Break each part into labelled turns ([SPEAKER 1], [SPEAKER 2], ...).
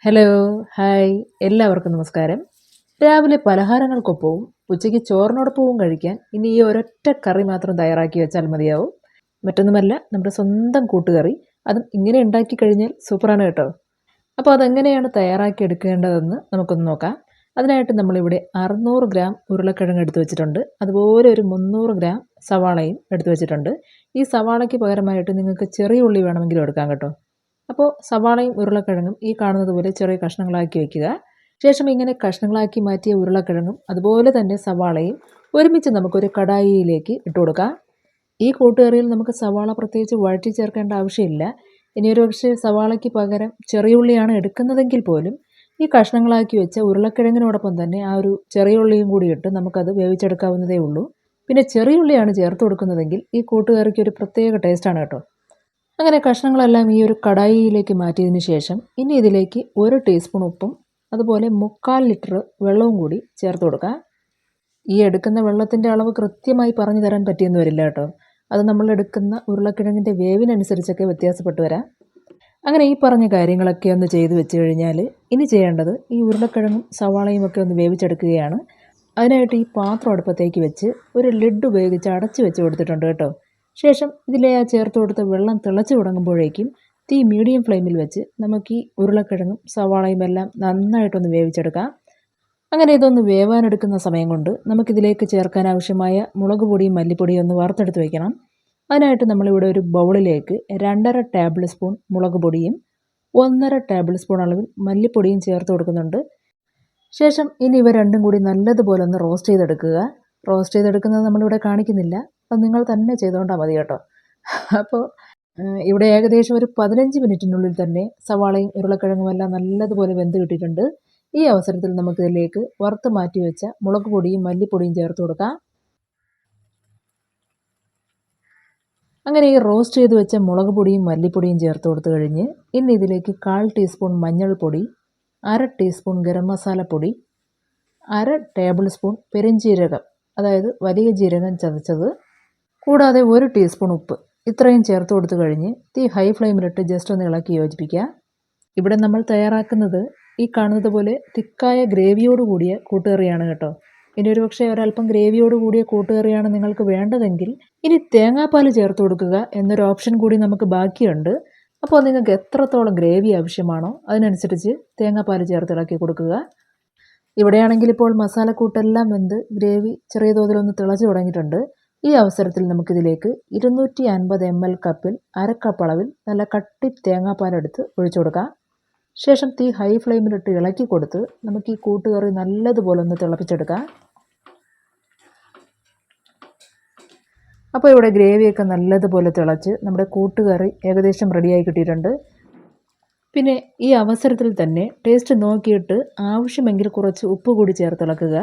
[SPEAKER 1] Hello, hi, എല്ലാവർക്കും നമസ്കാരം. രാവിലെ പലഹാരങ്ങൾക്കൊപ്പവും ഉച്ചയ്ക്ക് ചോറിനോടൊപ്പവും കഴിക്കാൻ ഇനി ഈ ഒരൊറ്റ കറി മാത്രം തയ്യാറാക്കി വെച്ചാൽ മതിയാവും. മറ്റൊന്നുമല്ല, നമ്മുടെ സ്വന്തം കൂട്ടുകറി. അതും ഇങ്ങനെ ഉണ്ടാക്കി കഴിഞ്ഞാൽ സൂപ്പറാണ് കേട്ടോ. അപ്പോൾ അതെങ്ങനെയാണ് തയ്യാറാക്കി എടുക്കേണ്ടതെന്ന് നമുക്കൊന്ന് നോക്കാം. അതിനായിട്ട് നമ്മളിവിടെ 600 ഗ്രാം ഉരുളക്കിഴങ്ങ് എടുത്തു വെച്ചിട്ടുണ്ട്. അതുപോലെ ഒരു 300 ഗ്രാം സവാളയും എടുത്തു വെച്ചിട്ടുണ്ട്. ഈ സവാളയ്ക്ക് പകരമായിട്ട് നിങ്ങൾക്ക് ചെറിയ ഉള്ളി വേണമെങ്കിലും എടുക്കാം കേട്ടോ. അപ്പോൾ സവാളയും ഉരുളക്കിഴങ്ങും ഈ കാണുന്നത് പോലെ ചെറിയ കഷ്ണങ്ങളാക്കി വയ്ക്കുക. ശേഷം ഇങ്ങനെ കഷ്ണങ്ങളാക്കി മാറ്റിയ ഉരുളക്കിഴങ്ങും അതുപോലെ തന്നെ സവാളയും ഒരുമിച്ച് നമുക്കൊരു കടായിയിലേക്ക് ഇട്ട് കൊടുക്കാം. ഈ കൂട്ടുകറിയിൽ നമുക്ക് സവാള പ്രത്യേകിച്ച് വഴറ്റി ചേർക്കേണ്ട ആവശ്യമില്ല. ഇനി ഒരു പക്ഷേ സവാളയ്ക്ക് പകരം ചെറിയ ഉള്ളിയാണ് എടുക്കുന്നതെങ്കിൽ പോലും ഈ കഷ്ണങ്ങളാക്കി വെച്ച ഉരുളക്കിഴങ്ങിനോടൊപ്പം തന്നെ ആ ഒരു ചെറിയ ഉള്ളിയും കൂടി ഇട്ട് നമുക്കത് വേവിച്ചെടുക്കാവുന്നതേ ഉള്ളൂ. പിന്നെ ചെറിയ ഉള്ളിയാണ് ചേർത്ത് കൊടുക്കുന്നതെങ്കിൽ ഈ കൂട്ടുകറിക്ക് ഒരു പ്രത്യേക ടേസ്റ്റാണ് കേട്ടോ. അങ്ങനെ കഷ്ണങ്ങളെല്ലാം ഈ ഒരു കടായിയിലേക്ക് മാറ്റിയതിന് ശേഷം ഇനി ഇതിലേക്ക് 1 ടീസ്പൂൺ ഉപ്പും അതുപോലെ 3/4 ലിറ്റർ വെള്ളവും കൂടി ചേർത്ത് കൊടുക്കുക. ഈ എടുക്കുന്ന വെള്ളത്തിൻ്റെ അളവ് കൃത്യമായി പറഞ്ഞു തരാൻ പറ്റിയെന്ന് വരില്ല കേട്ടോ. അത് നമ്മൾ എടുക്കുന്ന ഉരുളക്കിഴങ്ങിൻ്റെ വേവിനനുസരിച്ചൊക്കെ വ്യത്യാസപ്പെട്ട് വരാം. അങ്ങനെ ഈ പറഞ്ഞ കാര്യങ്ങളൊക്കെ ഒന്ന് ചെയ്ത് വെച്ച് കഴിഞ്ഞാൽ ഇനി ചെയ്യേണ്ടത് ഈ ഉരുളക്കിഴങ്ങും സവാളയും ഒക്കെ ഒന്ന് വേവിച്ചെടുക്കുകയാണ്. അതിനായിട്ട് ഈ പാത്രം അടുപ്പത്തേക്ക് വെച്ച് ഒരു ലിഡ് ഉപയോഗിച്ച് അടച്ച് വെച്ച് കൊടുത്തിട്ടുണ്ട് കേട്ടോ. ശേഷം ഇതിലെ ആ ചേർത്ത് കൊടുത്ത വെള്ളം തിളച്ച് തുടങ്ങുമ്പോഴേക്കും തീ മീഡിയം ഫ്ലെയിമിൽ വെച്ച് നമുക്ക് ഈ ഉരുളക്കിഴങ്ങും സവാളയും എല്ലാം നന്നായിട്ടൊന്ന് വേവിച്ചെടുക്കാം. അങ്ങനെ ഇതൊന്ന് വേവാനെടുക്കുന്ന സമയം കൊണ്ട് നമുക്കിതിലേക്ക് ചേർക്കാൻ ആവശ്യമായ മുളക് പൊടിയും മല്ലിപ്പൊടിയും ഒന്ന് വറുത്തെടുത്ത് വയ്ക്കണം. അതിനായിട്ട് നമ്മളിവിടെ ഒരു ബൗളിലേക്ക് 2.5 ടേബിൾ സ്പൂൺ മുളക് പൊടിയും 1.5 ടേബിൾ സ്പൂൺ അളവിൽ മല്ലിപ്പൊടിയും ചേർത്ത് കൊടുക്കുന്നുണ്ട്. ശേഷം ഇനി ഇവ രണ്ടും കൂടി നല്ലതുപോലെ ഒന്ന് റോസ്റ്റ് ചെയ്തെടുക്കുക. റോസ്റ്റ് ചെയ്തെടുക്കുന്നത് നമ്മളിവിടെ കാണിക്കുന്നില്ല, അത് നിങ്ങൾ തന്നെ ചെയ്തുകൊണ്ടാൽ മതി കേട്ടോ. അപ്പോൾ ഇവിടെ ഏകദേശം ഒരു 15 മിനിറ്റിനുള്ളിൽ തന്നെ സവാളയും ഉരുളക്കിഴങ്ങും എല്ലാം നല്ലതുപോലെ വെന്ത് കിട്ടിയിട്ടുണ്ട്. ഈ അവസരത്തിൽ നമുക്കിതിലേക്ക് വറുത്ത് മാറ്റി വെച്ച മുളക് പൊടിയും മല്ലിപ്പൊടിയും ചേർത്ത് കൊടുക്കാം. അങ്ങനെ ഈ റോസ്റ്റ് ചെയ്ത് വെച്ച മുളക് പൊടിയും മല്ലിപ്പൊടിയും ചേർത്ത് കൊടുത്തു കഴിഞ്ഞ് ഇനി ഇതിലേക്ക് 1/4 ടീസ്പൂൺ മഞ്ഞൾപ്പൊടി, 1/2 ടീസ്പൂൺ ഗരം മസാലപ്പൊടി, 1/2 ടേബിൾ സ്പൂൺ പെരുംജീരകം, അതായത് വലിയ ജീരകം ചതച്ചത്, കൂടാതെ 1 ടീസ്പൂൺ ഉപ്പ്, ഇത്രയും ചേർത്ത് കൊടുത്തു കഴിഞ്ഞ് തീ ഹൈ ഫ്ലെയിമിലിട്ട് ജസ്റ്റ് ഒന്ന് ഇളക്കി യോജിപ്പിക്കുക. ഇവിടെ നമ്മൾ തയ്യാറാക്കുന്നത് ഈ കാണുന്നത് പോലെ തിക്കായ ഗ്രേവിയോട് കൂടിയ കൂട്ടുകറിയാണ് കേട്ടോ. ഇനി ഒരു പക്ഷേ ഒരല്പം ഗ്രേവിയോട് കൂടിയ കൂട്ടുകറിയാണ് നിങ്ങൾക്ക് വേണ്ടതെങ്കിൽ ഇനി തേങ്ങാപ്പാൽ ചേർത്ത് കൊടുക്കുക എന്നൊരു ഓപ്ഷൻ കൂടി നമുക്ക് ബാക്കിയുണ്ട്. അപ്പോൾ നിങ്ങൾക്ക് എത്രത്തോളം ഗ്രേവി ആവശ്യമാണോ അതിനനുസരിച്ച് തേങ്ങാപ്പാൽ ചേർത്ത് ഇളക്കി കൊടുക്കുക. ഇവിടെയാണെങ്കിൽ ഇപ്പോൾ മസാലക്കൂട്ടെല്ലാം വെന്ത് ഗ്രേവി ചെറിയ തോതിലൊന്ന് തിളച്ച് തുടങ്ങിയിട്ടുണ്ട്. ഈ അവസരത്തിൽ നമുക്കിതിലേക്ക് 250 ml കപ്പിൽ 1/2 കപ്പ് അളവിൽ നല്ല കട്ടി തേങ്ങാപ്പാലെടുത്ത് ഒഴിച്ചു കൊടുക്കാം. ശേഷം തീ ഹൈ ഫ്ലെയിമിലിട്ട് ഇളക്കി കൊടുത്ത് നമുക്ക് ഈ കൂട്ടുകറി നല്ലതുപോലെ ഒന്ന് തിളപ്പിച്ചെടുക്കാം. അപ്പോൾ ഇവിടെ ഗ്രേവിയൊക്കെ നല്ലതുപോലെ തിളച്ച് നമ്മുടെ കൂട്ടുകറി ഏകദേശം റെഡിയായി കിട്ടിയിട്ടുണ്ട്. പിന്നെ ഈ അവസരത്തിൽ തന്നെ ടേസ്റ്റ് നോക്കിയിട്ട് ആവശ്യമെങ്കിൽ കുറച്ച് ഉപ്പ് കൂടി ചേർത്തിളക്കുക.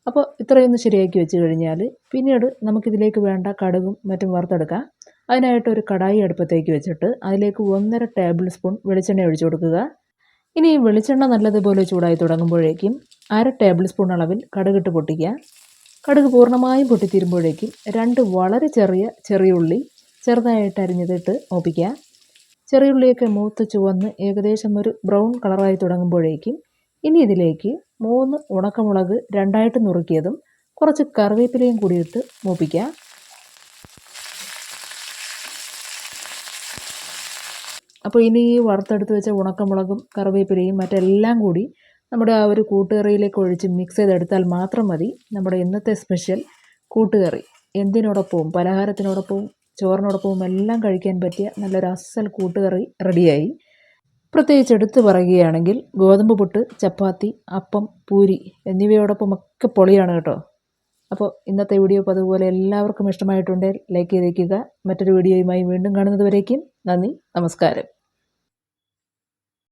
[SPEAKER 1] അപ്പോൾ ഇത്രയൊന്ന് ശരിയാക്കി വെച്ച് കഴിഞ്ഞാൽ പിന്നീട് നമുക്കിതിലേക്ക് വേണ്ട കടുകും മറ്റും വറുത്തെടുക്കാം. അതിനായിട്ട് ഒരു കടായി അടുപ്പത്തേക്ക് വെച്ചിട്ട് അതിലേക്ക് 1.5 ടേബിൾ സ്പൂൺ വെളിച്ചെണ്ണ ഒഴിച്ചു കൊടുക്കുക. ഇനി ഈ വെളിച്ചെണ്ണ നല്ലതുപോലെ ചൂടായി തുടങ്ങുമ്പോഴേക്കും 1/2 ടേബിൾ സ്പൂൺ അളവിൽ കടുകിട്ട് പൊട്ടിക്കുക. കടുക് പൂർണ്ണമായും പൊട്ടിത്തീരുമ്പോഴേക്കും 2 വളരെ ചെറിയ ഉള്ളി ചെറുതായിട്ട് അരിഞ്ഞതിട്ട് മൂപ്പിക്കുക. ചെറിയുള്ളിയൊക്കെ മൂത്ത് ചുവന്ന് ഏകദേശം ഒരു ബ്രൗൺ കളറായി തുടങ്ങുമ്പോഴേക്കും ഇനി ഇതിലേക്ക് 3 ഉണക്കമുളക് 2ആയിട്ട് നുറുക്കിയതും കുറച്ച് കറിവേപ്പിലയും കൂടിയിട്ട് മൂപ്പിക്കുക. അപ്പോൾ ഇനി ഈ വറുത്തെടുത്ത് വെച്ച ഉണക്കമുളകും കറിവേപ്പിലയും മറ്റെല്ലാം കൂടി നമ്മുടെ ആ ഒരു കൂട്ടുകറിയിലേക്ക് ഒഴിച്ച് മിക്സ് ചെയ്തെടുത്താൽ മാത്രം മതി നമ്മുടെ ഇന്നത്തെ സ്പെഷ്യൽ കൂട്ടുകറി എന്തിനോടൊപ്പവും പലഹാരത്തിനോടൊപ്പവും ചോറിനോടൊപ്പവും എല്ലാം കഴിക്കാൻ പറ്റിയ നല്ലൊരു അസൽ കൂട്ടുകറി റെഡിയായി. പ്രത്യേകിച്ച് എടുത്ത് പറയുകയാണെങ്കിൽ ഗോതമ്പ് പുട്ട്, ചപ്പാത്തി, അപ്പം, പൂരി എന്നിവയോടൊപ്പമൊക്കെ പൊളിയാണ് കേട്ടോ. അപ്പോൾ ഇന്നത്തെ വീഡിയോ അതുപോലെ എല്ലാവർക്കും ഇഷ്ടമായിട്ടുണ്ടെങ്കിൽ ലൈക്ക് ചെയ്തേക്കുക. മറ്റൊരു വീഡിയോയുമായി വീണ്ടും കാണുന്നത് വരേക്കും നന്ദി, നമസ്കാരം.